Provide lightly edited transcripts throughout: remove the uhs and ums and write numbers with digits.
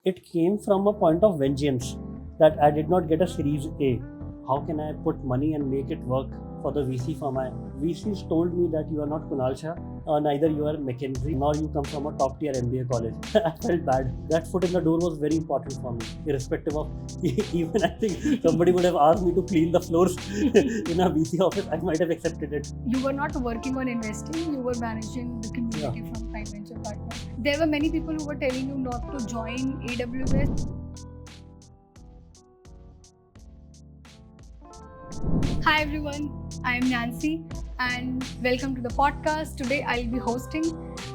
It came from a point of vengeance that I did not get a Series A. How can I put money and make it work for the VC firm? VCs told me that you are not Kunal Shah, neither you are McKinsey, nor you come from a top tier MBA college. I felt bad. That foot in the door was very important for me, irrespective of even I think somebody would have asked me to clean the floors in a VC office, I might have accepted it. You were not working on investing, you were managing the community from Prime Venture Partners. There were many people who were telling you not to join AWS. Hi everyone, I am Nansi and welcome to the podcast. Today I'll be hosting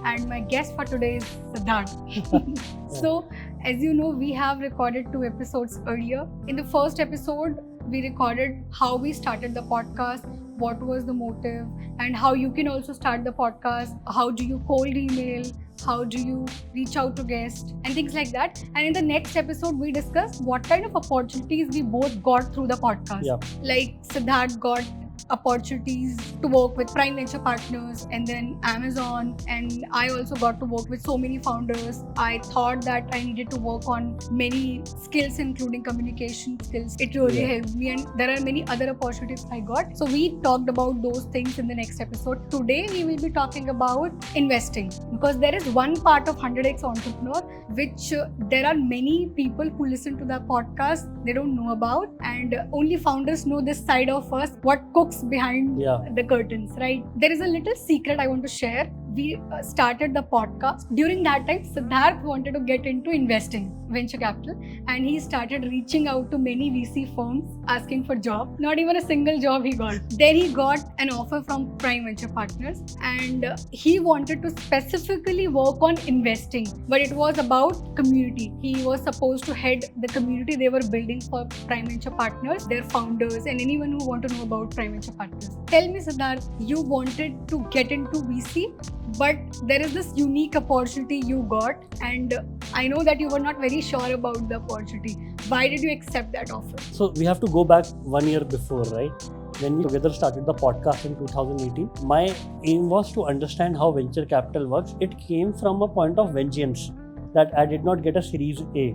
and my guest for today is Siddhartha. So, as you know, we have recorded 2 episodes earlier. In the first episode, we recorded how we started the podcast, what was the motive, and how you can also start the podcast. How do you cold email? How do you reach out to guests and things like that. And in the next episode, we discuss what kind of opportunities we both got through the podcast. Yeah. Like Siddharth got opportunities to work with Prime Venture Partners and then Amazon, and I also got to work with so many founders. I thought that I needed to work on many skills including communication skills. It really helped me, and there are many other opportunities I got. So we talked about those things in the next episode. Today we will be talking about investing, because there is one part of 100x Entrepreneur which there are many people who listen to the podcast they don't know about, and only founders know this side of us, what cooks behind the curtains, right? There is a little secret I want to share. We started the podcast. During that time, Siddharth wanted to get into investing, venture capital, and he started reaching out to many VC firms asking for job. Not even a single job he got. Then he got an offer from Prime Venture Partners, and he wanted to specifically work on investing, but it was about community. He was supposed to head the community they were building for Prime Venture Partners, their founders, and anyone who want to know about Prime Venture Partners. Tell me, Siddharth, you wanted to get into VC, but there is this unique opportunity you got, and I know that you were not very sure about the opportunity. Why did you accept that offer? So we have to go back 1 year before, right? When we together started the podcast in 2018, my aim was to understand how venture capital works. It came from a point of vengeance that I did not get a Series A.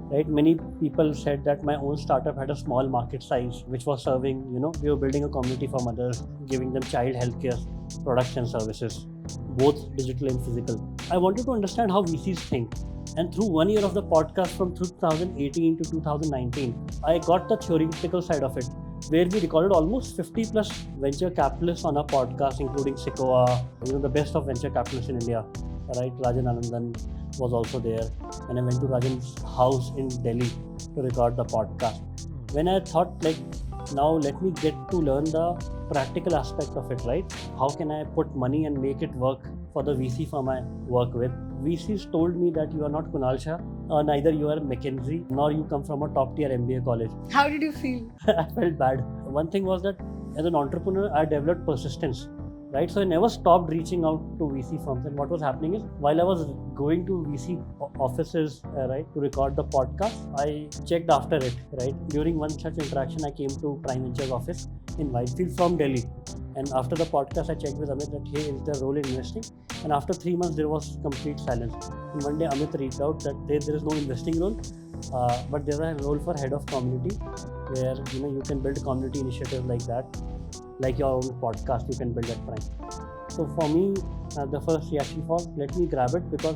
Right? Many people said that my own startup had a small market size, which was serving, we were building a community for mothers, giving them child healthcare products and services, both digital and physical. I wanted to understand how VCs think. And through 1 year of the podcast from 2018 to 2019, I got the theoretical side of it, where we recorded almost 50 plus venture capitalists on our podcast, including Sequoia, the best of venture capitalists in India, right? Rajan Anandan was also there, and I went to Rajan's house in Delhi to record the podcast. When I thought, now let me get to learn the practical aspect of it, right? How can I put money and make it work for the VC firm I work with? VCs told me that you are not Kunal Shah, neither you are McKinsey, nor you come from a top tier MBA college. How did you feel? I felt bad. One thing was that as an entrepreneur, I developed persistence. Right, so I never stopped reaching out to VC firms, and what was happening is, while I was going to VC offices, right, to record the podcast, I checked after it. Right, during one such interaction, I came to Prime Venture's office in Whitefield from Delhi, and after the podcast, I checked with Amit that, hey, is there a role in investing? And after 3 months, there was complete silence. And one day, Amit reached out that there is no investing role, but there is a role for head of community, where you can build community initiatives like that. Like your own podcast, you can build at Prime. So for me, the first reaction was, let me grab it, because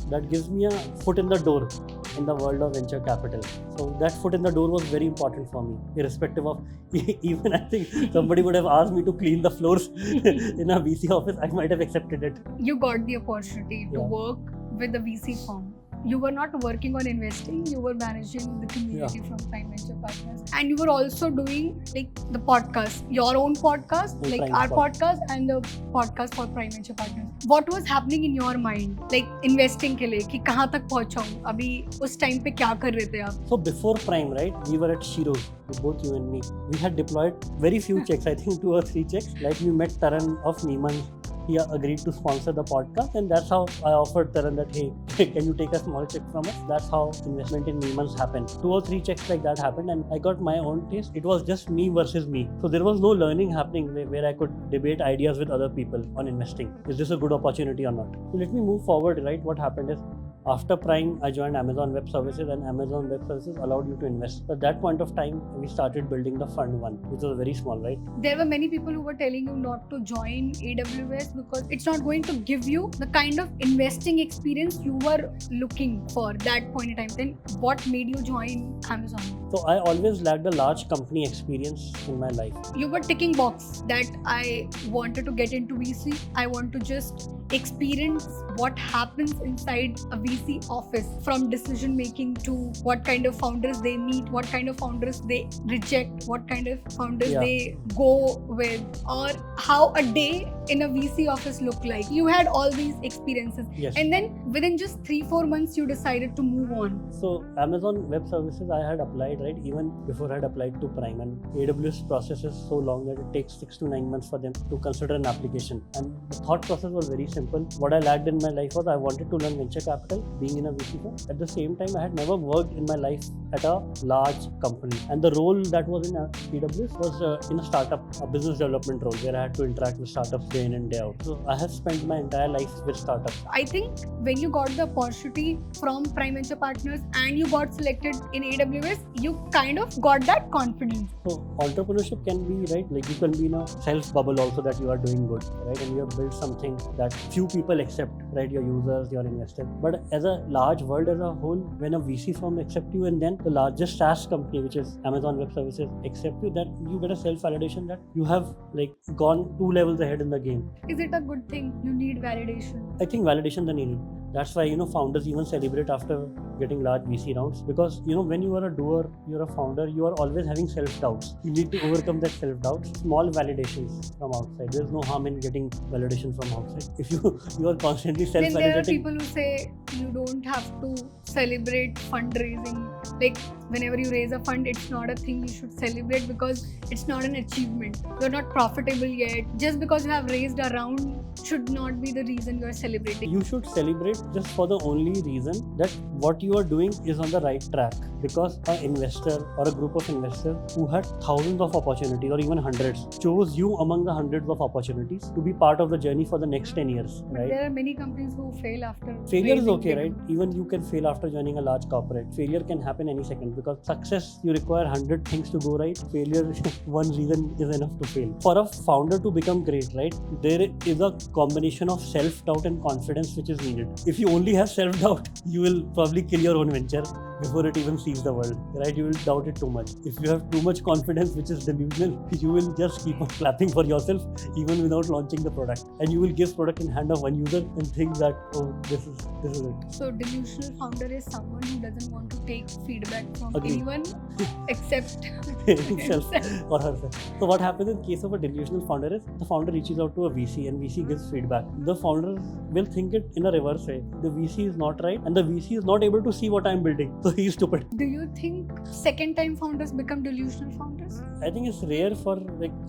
that gives me a foot in the door in the world of venture capital. So that foot in the door was very important for me, irrespective of even I think somebody would have asked me to clean the floors in a VC office, I might have accepted it. You got the opportunity to work with the VC firm. You were not working on investing, you were managing the community from Prime Venture Partners. And you were also doing the podcast, your own podcast, our podcast and the podcast for Prime Venture Partners. What was happening in your mind? Investing के लिए कि कहाँ तक पहुँचाऊँ? अभी उस time पे क्या कर रहे थे आप? So before Prime, right, we were at Shiro, both you and me. We had deployed very few checks, I think 2 or 3 checks. We met Taran of Neiman. He agreed to sponsor the podcast, and that's how I offered Taran that, hey, can you take a small check from us? That's how investment in Neiman's happened. 2 or 3 checks like that happened, and I got my own taste. It was just me versus me. So there was no learning happening where I could debate ideas with other people on investing. Is this a good opportunity or not? So let me move forward, right? What happened is, After Prime, I joined Amazon Web Services, and Amazon Web Services allowed you to invest. At that point of time, we started building the fund one, which was very small, right? There were many people who were telling you not to join AWS because it's not going to give you the kind of investing experience you were looking for that point in time. Then what made you join Amazon? So I always lacked a large company experience in my life. You were ticking box that I wanted to get into VC. I want to just experience what happens inside a VC office, from decision making to what kind of founders they meet, what kind of founders they reject, what kind of founders they go with, or how a day in a VC office look like. You had all these experiences. Yes. And then within just 3-4 months you decided to move on. So Amazon Web Services, I had applied, right, even before I had applied to Prime, and AWS process is so long that it takes 6 to 9 months for them to consider an application. And the thought process was very simple. What I lacked in my life was I wanted to learn venture capital, being in a VC firm. At the same time, I had never worked in my life at a large company, and the role that was in AWS was in a startup, a business development role, where I had to interact with startups day in and day out. So I have spent my entire life with startups. I think when you got the opportunity from Prime Venture Partners and you got selected in AWS, you kind of got that confidence. So entrepreneurship can be, right, like you can be in a self bubble also that you are doing good, right, and you have built something that few people accept, right, your users, your investors. But as a large world as a whole, when a VC firm accepts you, and then the largest SaaS company, which is Amazon Web Services, accept you, that you get a self-validation that you have like gone 2 levels ahead in the game. Is it a good thing? You need validation. I think validation is needed. That's why, founders even celebrate after getting large VC rounds, because, when you are a doer, you're a founder, you are always having self-doubts. You need to overcome that self-doubts. Small validations from outside. There's no harm in getting validation from outside. If you are constantly self-validating. Then there are people who say you don't have to celebrate fundraising. Like whenever you raise a fund, it's not a thing you should celebrate because it's not an achievement. You're not profitable yet. Just because you have raised a round should not be the reason you are celebrating. You should celebrate just for the only reason that what you are doing is on the right track. Because an investor or a group of investors who had thousands of opportunities or even hundreds chose you among the hundreds of opportunities to be part of the journey for the next 10 years. But right? there are many companies who fail after. Failure is okay, right? Even you can fail after joining a large corporate. Failure can happen any second, because success, you require 100 things to go right. Failure, one reason is enough to fail. For a founder to become great, right, there is a combination of self-doubt and confidence which is needed. If you only have self-doubt, you will probably kill your own venture before it even sees the world, right? You will doubt it too much. If you have too much confidence, which is delusional, you will just keep on clapping for yourself even without launching the product. And you will give product in hand of one user and think that, oh, this is it. So delusional founder is someone who doesn't want to take feedback from Agreed. anyone except himself or herself. So what happens in case of a delusional founder is the founder reaches out to a VC and VC gives feedback. The founder will think it in a reverse way. The VC is not right and the VC is not able to see what I'm building. So he's stupid. Do you think second time founders become delusional founders? I think it's rare for,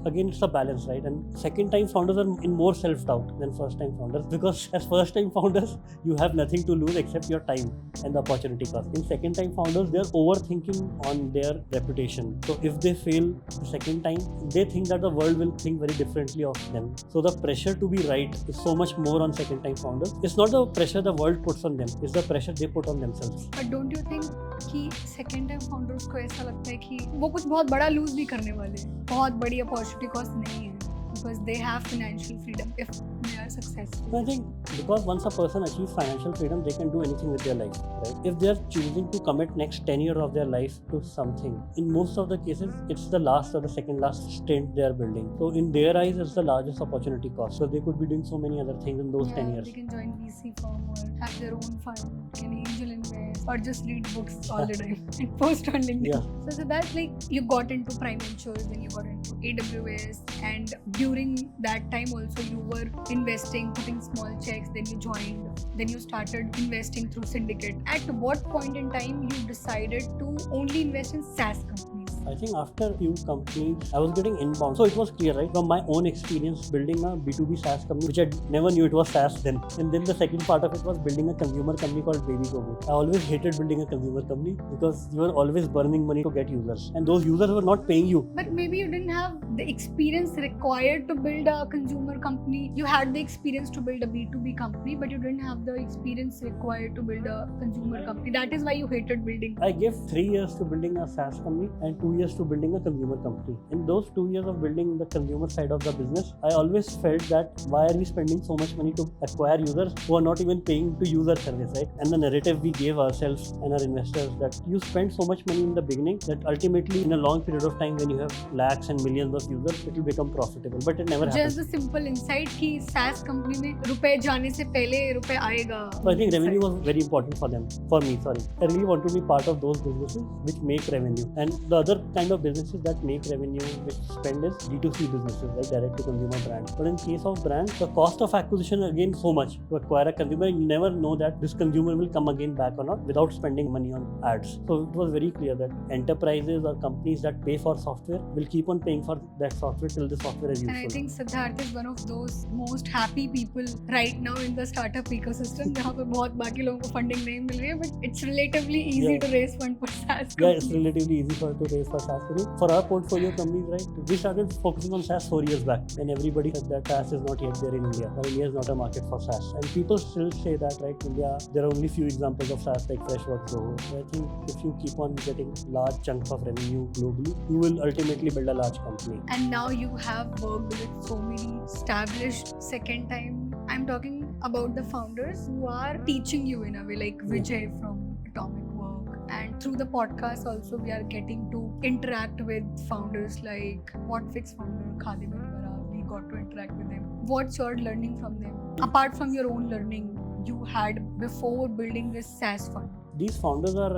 again, it's a balance, right? And second time founders are in more self-doubt than first time founders, because as first time founders, you have nothing to lose except your time and the opportunity cost. In second time founders, they're overthinking on their reputation. So if they fail the second time, they think that the world will think very differently of them. So the pressure to be right is so much more on second time founders. It's not the pressure the world puts on them, it's the pressure they put on themselves. But don't you think कि second time founders को ऐसा लगता है कि वो कुछ बहुत बड़ा लूज भी करने वाले हैं, बहुत बड़ी अपॉर्चुनिटी कॉस्ट नहीं है, because they have financial freedom if they are successful? I think because once a person achieves financial freedom, they can do anything with their life, right? If they are choosing to commit next 10 years of their life to something, in most of the cases, it's the last or the second last stint they are building. So in their eyes, it's the largest opportunity cost. So they could be doing so many other things in those 10 years. They can join VC firm or have their own fund, can angel invest, or just read books all the time and post on LinkedIn. Yeah. So that's like you got into Prime Ventures, then you got into AWS, and during that time also you were investing, putting small checks, then you joined, then you started investing through syndicate. At what point in time you decided to only invest in SaaS companies? I think after few companies, I was getting inbound. So it was clear, right, from my own experience building a B2B SaaS company, which I never knew it was SaaS then. And then the second part of it was building a consumer company called Baby Gogo. I always hated building a consumer company because you were always burning money to get users, and those users were not paying you. But maybe you didn't have the experience required to build a consumer company. You had the experience to build a B2B company, but you didn't have the experience required to build a consumer company. That is why you hated building. I gave 3 years to building a SaaS company and 2 years to building a consumer company. In those 2 years of building the consumer side of the business, I always felt that why are we spending so much money to acquire users who are not even paying to use our service, right? And the narrative we gave ourselves and our investors that you spend so much money in the beginning that ultimately in a long period of time when you have lakhs and millions of users, it will become profitable. But it never happens. Just the simple insight कि SaaS company में रुपए जाने से पहले रुपए आएगा. So I think revenue was very important for them. For me, sorry. I really want to be part of those businesses which make revenue. And the other kind of businesses that make revenue, which spend is D2C businesses, like direct to consumer brands. But in case of brands, the cost of acquisition again so much. To acquire a consumer, you never know that this consumer will come again back or not without spending money on ads. So it was very clear that enterprises or companies that pay for software will keep on paying for that software till the software is useful. And I think Siddhartha is one of those most happy people right now in the startup ecosystem जहाँ पे बहुत बाकी लोगों को funding नहीं मिल रही है, but it's relatively easy to raise fund for SaaS companies. Yeah, it's relatively easy to raise for SaaS companies. For our portfolio companies, right, we started focusing on SaaS 4 years back when everybody said that SaaS is not yet there in India, or India is not a market for SaaS. And people still say that, right, India, there are only few examples of SaaS like Freshworks, Zoho. So I think if you keep on getting large chunks of revenue globally, you will ultimately build a large company. And now you have worked with so many established. Second time, I'm talking about the founders who are teaching you in a way, like Vijay from Atomic Work. And through the podcast also, we are getting to interact with founders like Whatfix founder Khadim Alwara. We got to interact with them. What's your learning from them? Apart from your own learning you had before building this SaaS fund? These founders are,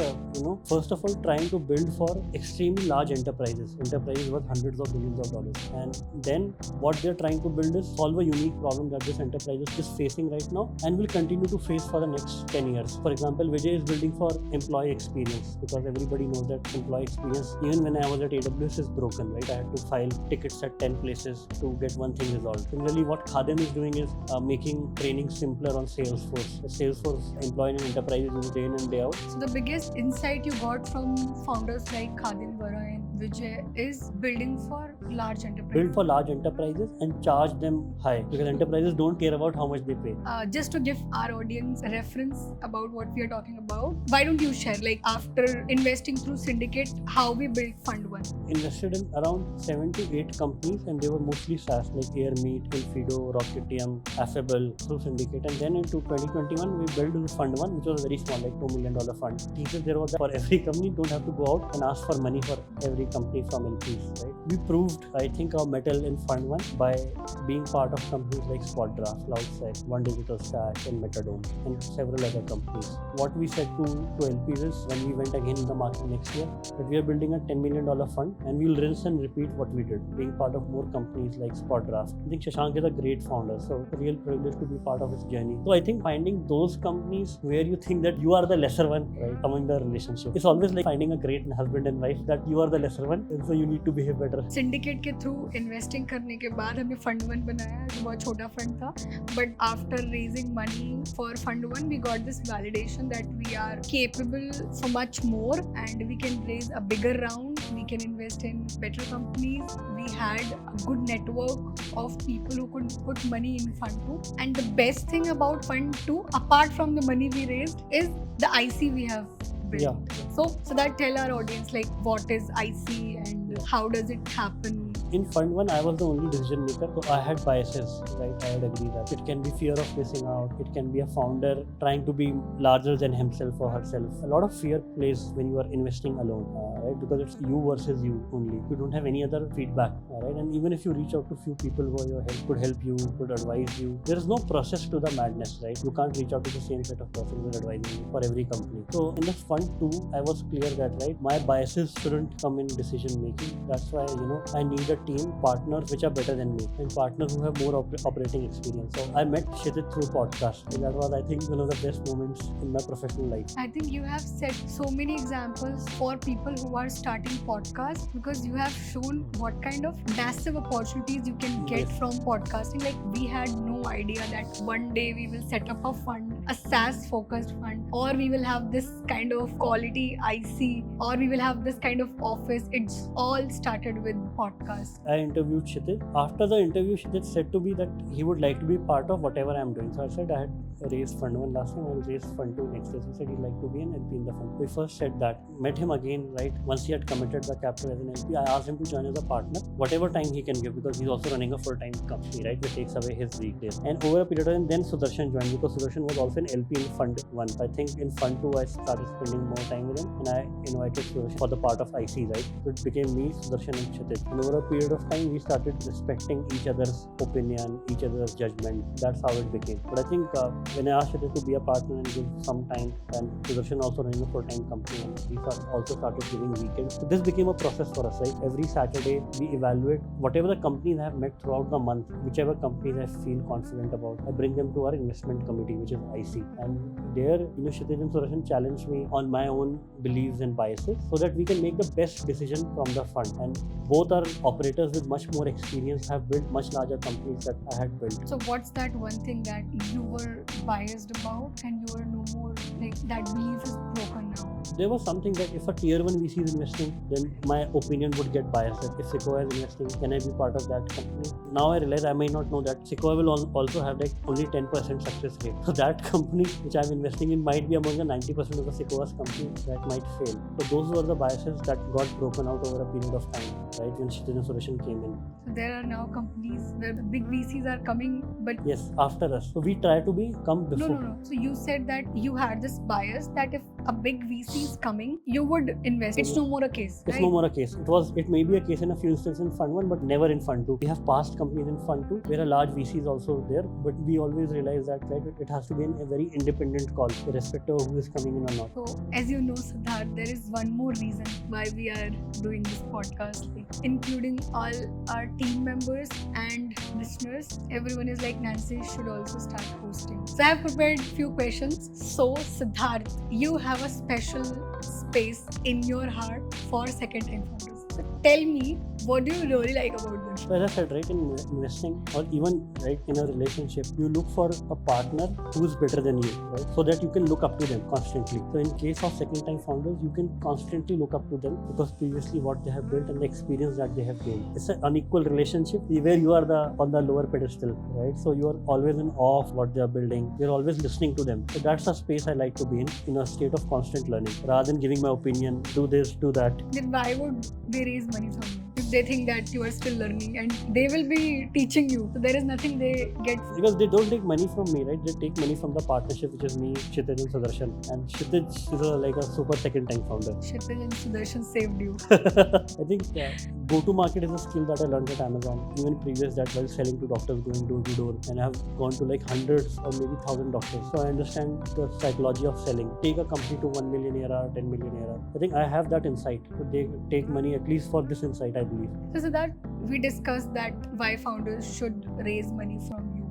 first of all, trying to build for extremely large enterprises worth hundreds of billions of dollars. And then what they're trying to build is solve a unique problem that this enterprise is facing right now and will continue to face for the next 10 years. For example, Vijay is building for employee experience because everybody knows that employee experience, even when I was at AWS, is broken, right? I had to file tickets at 10 places to get one thing resolved. Similarly, what Khadim is doing is making training simpler on Salesforce. Salesforce employee and enterprises use day in and day out. So the biggest insight you got from founders like Khadim Alwara and Vijay is building for large enterprises. Build for large enterprises and charge them high because enterprises don't care about how much they pay. Just to give our audience a reference about what we are talking about, why don't you share, like after investing through Syndicate, how we built Fund 1? Invested in around 7 to 8 companies and they were mostly SaaS like Airmeet, Ilfido, Rocketium, Affable through Syndicate. And then into 2021, we built Fund 1, which was very small, like $2 million fund. Thesis there was that for every company, don't have to go out and ask for money for every company from LPs, right? We proved, I think, our mettle in Fund 1 by being part of companies like SpotDraft, CloudSec, One Digital Stack, and Metadome, and several other companies. What we said to LPs is when we went again in the market next year, that we are building a $10 million fund and we'll rinse and repeat what we did, being part of more companies like SpotDraft. I think Shashank is a great founder, so it's a real privilege to be part of his journey. So I think finding those companies where you think that you are the lesser one, right, among the relationship, it's always like finding a great husband and wife that you are the lesser one, and so you need to behave better. Syndicate के through investing करने के बाद हमें Fund 1 बनाया, जो बहुत छोटा fund था. But after raising money for Fund 1, we got this validation that we are capable for much more and we can raise a bigger round. We can invest in better companies. We had a good network of people who could put money in Fund 2. And the best thing about Fund 2, apart from the money we raised, is the IC we have built. Yeah. So that tell our audience like what is IC and how does it happen? In Fund 1, I was the only decision maker, so I had biases, right? I would agree that it can be fear of missing out. It can be a founder trying to be larger than himself or herself. A lot of fear plays when you are investing alone, right? Because it's you versus you only. You don't have any other feedback, right? And even if you reach out to few people who could help you, could advise you, there is no process to the madness, right? You can't reach out to the same set of persons who are advising you for every company. So in the Fund 2, I was clear that, right, my biases shouldn't come in decision making. That's why, I need a team partners which are better than me and partners who have more operating experience. So I met Kshitij through podcast, and that was, I think, one of the best moments in my professional life. I think you have set so many examples for people who are starting podcasts, because you have shown what kind of massive opportunities you can get from podcasting. Like, we had no idea that one day we will set up a fund, a SaaS focused fund, or we will have this kind of quality IC, or we will have this kind of office. It's all started with podcasts. I interviewed Kshitij. After the interview, Kshitij said to me that he would like to be part of whatever I'm doing. So I said I had raised fund 1 last time, I will raise fund 2 next year. He said he'd like to be an LP in the fund. We first said that, met him again, right? Once he had committed the capital as an LP, I asked him to join as a partner, whatever time he can give, because he's also running a full-time company, right? Which takes away his weekdays. And over a period of time, then Sudarshan joined, because Sudarshan was also an LP in fund 1. I think in fund 2, I started spending more time with him, and I invited Sudarshan for the part of IC, right? So it became me, Sudarshan, and Kshitij. And over a period of time, we started respecting each other's opinion, each other's judgment. That's how it became. But I think when I asked Kshitij to be a partner and give some time, and Sudarshan also running a full-time company, and we also started giving weekends. So this became a process for us, right? Every Saturday, we evaluate whatever the companies I have met throughout the month, whichever companies I feel confident about, I bring them to our investment committee, which is IC. And there, Kshitij and Sudarshan challenged me on my own beliefs and biases so that we can make the best decision from the fund. And both are operators with much more experience, have built much larger companies that I had built. So what's that one thing that you were biased about and you were no more, like, that belief is broken now? There was something that if a tier 1 VC is investing, then my opinion would get biased. If Sequoia is investing, can I be part of that company? Now I realize I may not know that Sequoia will also have like only 10% success rate. So that company which I'm investing in might be among the 90% of the Sequoia's companies that might fail. So those were the biases that got broken out over a period of time, right? When Kshitij and Sudarshan came in. So there are now companies where the big VCs are coming, but yes, after us. So we try to come before. No. So you said that you had this bias that if a big VC is coming, you would invest. It's no more a case. It's right? no more a case. It may be a case in a few instances in fund 1, but never in fund 2. We have past companies in fund 2 where a large VC is also there, but we always realize that, right, it has to be a very independent call, irrespective of who is coming in or not. So as you know, Siddharth, there is one more reason why we are doing this podcast, including all our team members and listeners. Everyone is like, Nansi should also start hosting. So I have prepared a few questions. So Siddharth, you have a special space in your heart for second-time founders. So tell me, what do you really like about them? So as I said, right, in investing or even right in a relationship, you look for a partner who is better than you, right? So that you can look up to them constantly. So in case of second-time founders, you can constantly look up to them because previously what they have built and the experience that they have gained. It's an unequal relationship where you are on the lower pedestal, right? So you are always in awe of what they are building. You're always listening to them. So that's a space I like to be in a state of constant learning, rather than giving my opinion, do this, do that. Then why would they raise money from you? If they think that you are still learning and they will be teaching you, so there is nothing they get. Because they don't take money from me, right? They take money from the partnership, which is me, Kshitij and Sudarshan. And Kshitij is like a super second-time founder. Kshitij and Sudarshan saved you. I think go-to-market is a skill that I learned at Amazon. Even previous that, while selling to doctors, going door to door, and I have gone to like hundreds or maybe 1,000 doctors. So I understand the psychology of selling. Take a company to 1 million ARR, 10 million ARR. I think I have that insight. So they take money at least for this insight, I believe. So Siddharth, we discussed that why founders should raise money from you.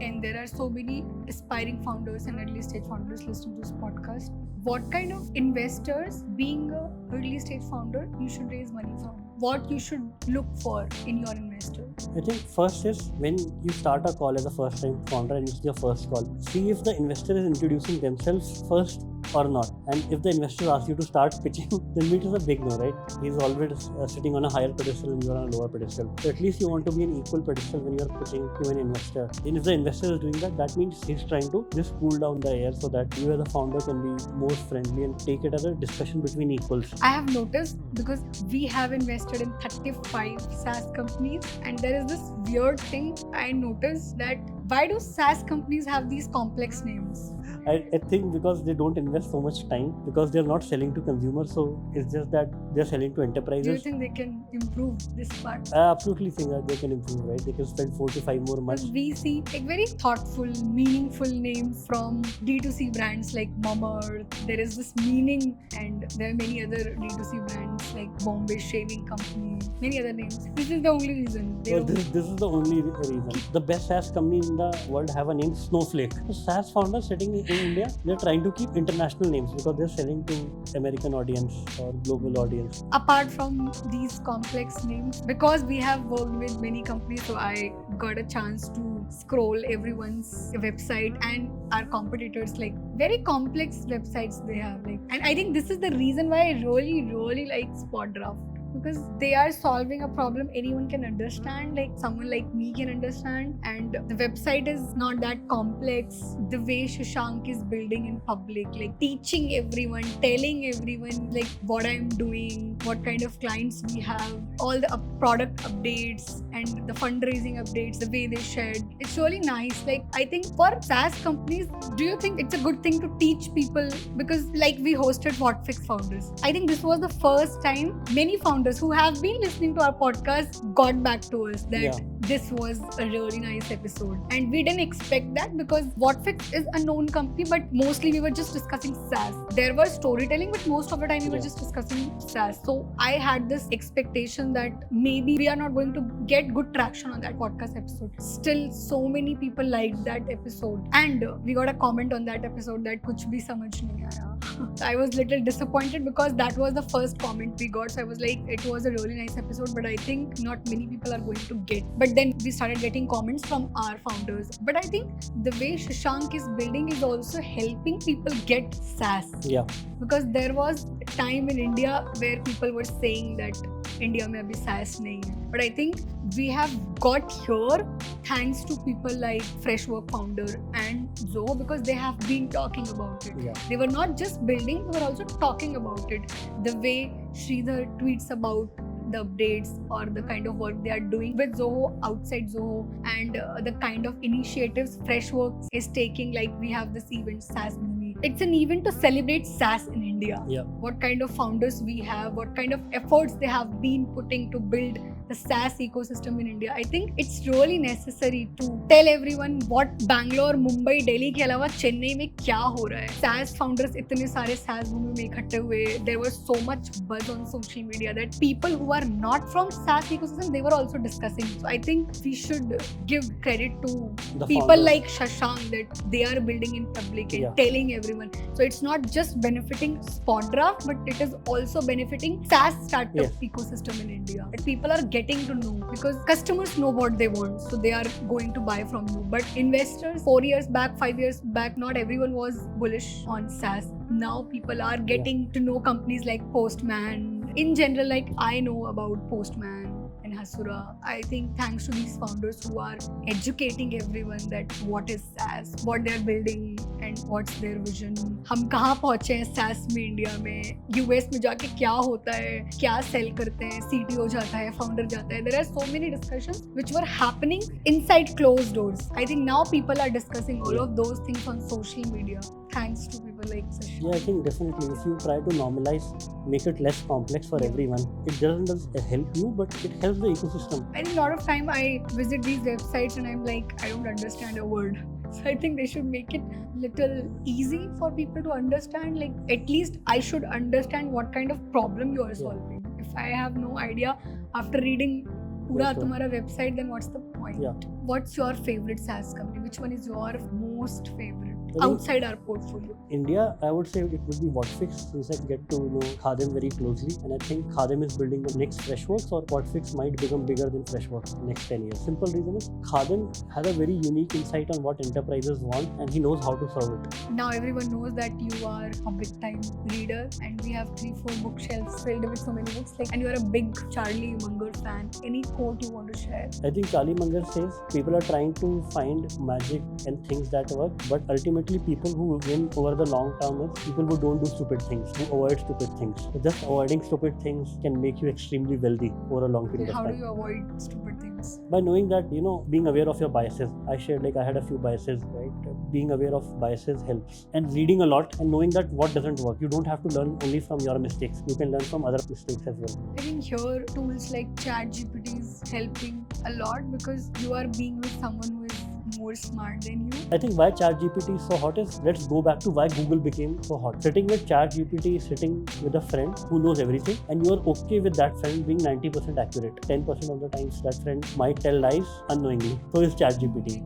And there are so many aspiring founders and early stage founders listening to this podcast. What kind of investors, being an early stage founder, you should raise money from? What you should look for in your investor? I think first is when you start a call as a first time founder and it's your first call, see if the investor is introducing themselves first or not. And if the investor asks you to start pitching, then it is a big no, right? He's always sitting on a higher pedestal and you are on a lower pedestal. So at least you want to be an equal pedestal when you are pitching to an investor. And if the investor is doing that, that means he's trying to just cool down the air so that you as a founder can be more friendly and take it as a discussion between equals. I have noticed, because we have invested in 35 SaaS companies, and there is this weird thing I noticed, that why do SaaS companies have these complex names? I think because they don't invest so much time, because they're not selling to consumers, so it's just that they're selling to enterprises. Do you think they can improve this part? I absolutely think that they can improve, right? They can spend 4 to 5 more months. Because we see like very thoughtful, meaningful names from D2C brands like Mama Earth. There is this meaning, and there are many other D2C brands like Bombay Shaving Company, many other names. This is the only reason. This is the only reason. The best SaaS companies in the world have a name, Snowflake. The SaaS founders sitting in India, they're trying to keep international names because they're selling to American audience or global audience. Apart from these complex names, because we have worked with many companies, so I got a chance to scroll everyone's website and our competitors, like very complex websites they have, like, and I think this is the reason why I really like SpotDraft, because they are solving a problem anyone can understand, like someone like me can understand, and the website is not that complex. The way Shashank is building in public, like teaching everyone, telling everyone like what I'm doing, what kind of clients we have, all the product updates and the fundraising updates, the way they shared, it's really nice. Like I think for SaaS companies, do you think it's a good thing to teach people? Because like we hosted WhatFix founders, I think this was the first time many founders who have been listening to our podcast got back to us that this was a really nice episode, and we didn't expect that because WhatFix is a known company, but mostly we were just discussing SaaS. There was storytelling, but most of the time we were just discussing SaaS. So I had this expectation that maybe we are not going to get good traction on that podcast episode. Still, so many people liked that episode, and we got a comment on that episode that kuch bhi samajh nahi aaya. I was little disappointed because that was the first comment we got. So I was like, it was a really nice episode, but I think not many people are going to get. But then we started getting comments from our founders. But I think the way Shashank is building is also helping people get SaaS. Yeah. Because there was a time in India where people were saying that India mein abhi SaaS nahi hai. But I think we have got here thanks to people like Freshwork founder and Zoho, because they have been talking about it. Yeah. They were not just building, they were also talking about it. The way Sridhar tweets about the updates or the kind of work they are doing with Zoho, outside Zoho, and the kind of initiatives Freshworks is taking. Like we have this event, SaaS Movie. It's an event to celebrate SaaS in India. Yeah. What kind of founders we have, what kind of efforts they have been putting to build the SaaS ecosystem in India. I think it's really necessary to tell everyone what Bangalore, Mumbai, Delhi के अलावा चेन्नई में क्या हो रहा है. SaaS founders इतने सारे SaaS भूमि में इकट्ठे हुए. There was so much buzz on social media that people who are not from SaaS ecosystem, they were also discussing. So I think we should give credit to The people founders. like Shashank that they are building in public and telling everyone. So it's not just benefiting SpotDraft, but it is also benefiting SaaS startup ecosystem in India. That people are getting to know, because customers know what they want, so they are going to buy from you. But investors, 4 years back, 5 years back, not everyone was bullish on SaaS. Now people are getting to know companies like Postman. In general, like I know about Postman and Hasura. I think thanks to these founders who are educating everyone that what is SaaS, what they are building and what's their vision. हम कहाँ पहुँचे हैं SaaS में India में, US में जाके क्या होता है, क्या सेल करते हैं, CTO जाता है, founder जाता है. There are so many discussions which were happening inside closed doors. I think now people are discussing all of those things on social media thanks to people like Sashi. Yeah, I think definitely if you try to normalize, make it less complex for everyone, it doesn't just help you, but it helps the ecosystem. I think a lot of time I visit these websites and I'm like, I don't understand a word. So I think they should make it little easy for people to understand. Like at least I should understand what kind of problem you are solving. If I have no idea after reading pura tumhara website, then what's the point? Yeah. What's your favorite SaaS company? Which one is your most favorite outside our portfolio? India, I would say it would be WhatFix, since I get to know Khadem very closely, and I think Khadem is building the next Freshworks, or WhatFix might become bigger than Freshworks in next 10 years. Simple reason is Khadem has a very unique insight on what enterprises want, and he knows how to serve it. Now everyone knows that you are a big time reader, and we have 3-4 bookshelves filled with so many books. Like, and you are a big Charlie Munger fan. Any quote you want to share? I think Charlie Munger says people are trying to find magic and things that work, but ultimately ultimately people who win over the long term is people who don't do stupid things, who avoid stupid things. So just avoiding stupid things can make you extremely wealthy over a long period of How time. do you avoid stupid things? By knowing that, being aware of your biases. I shared, like, I had a few biases, right? Being aware of biases helps. And reading a lot and knowing that what doesn't work. You don't have to learn only from your mistakes. You can learn from other mistakes as well. I think here tools like ChatGPT is helping a lot because you are being with someone who is more smart than you. I think why ChatGPT is so hot is, let's go back to why Google became so hot. Sitting with ChatGPT is sitting with a friend who knows everything, and you are okay with that friend being 90% accurate. 10% of the times that friend might tell lies unknowingly. So is ChatGPT.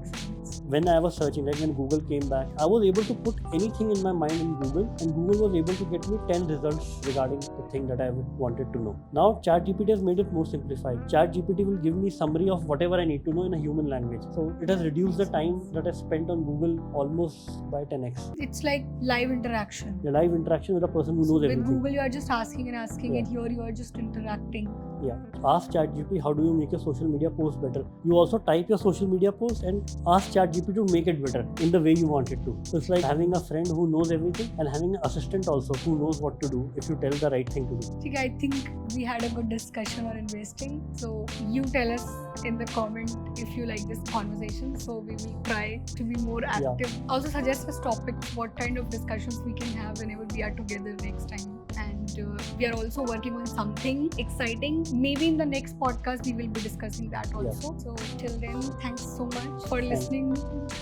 When I was searching, like when Google came back, I was able to put anything in my mind in Google, and Google was able to get me 10 results regarding the thing that I wanted to know. Now ChatGPT has made it more simplified. ChatGPT will give me summary of whatever I need to know in a human language. So it has reduced the time that I spent on Google almost by 10x. It's like live interaction. The live interaction with a person who knows everything. With Google, you are just asking, and here you are just interacting. Yeah. Ask ChatGPT, how do you make your social media post better? You also type your social media post and ask ChatGPT to make it better in the way you want it to. So it's like having a friend who knows everything and having an assistant also who knows what to do if you tell the right thing to do. I think we had a good discussion on investing. So you tell us in the comment if you like this conversation. So we will try to be more active. Yeah. Also suggest us topics, what kind of discussions we can have whenever we are together next time. And we are also working on something exciting. Maybe in the next podcast we will be discussing that also. Yeah. So till then, thanks so much for listening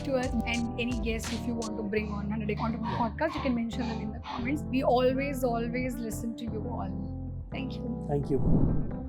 to us. And any guests if you want to bring on the podcast, you can mention them in the comments. We always listen to you all. Thank you. Thank you.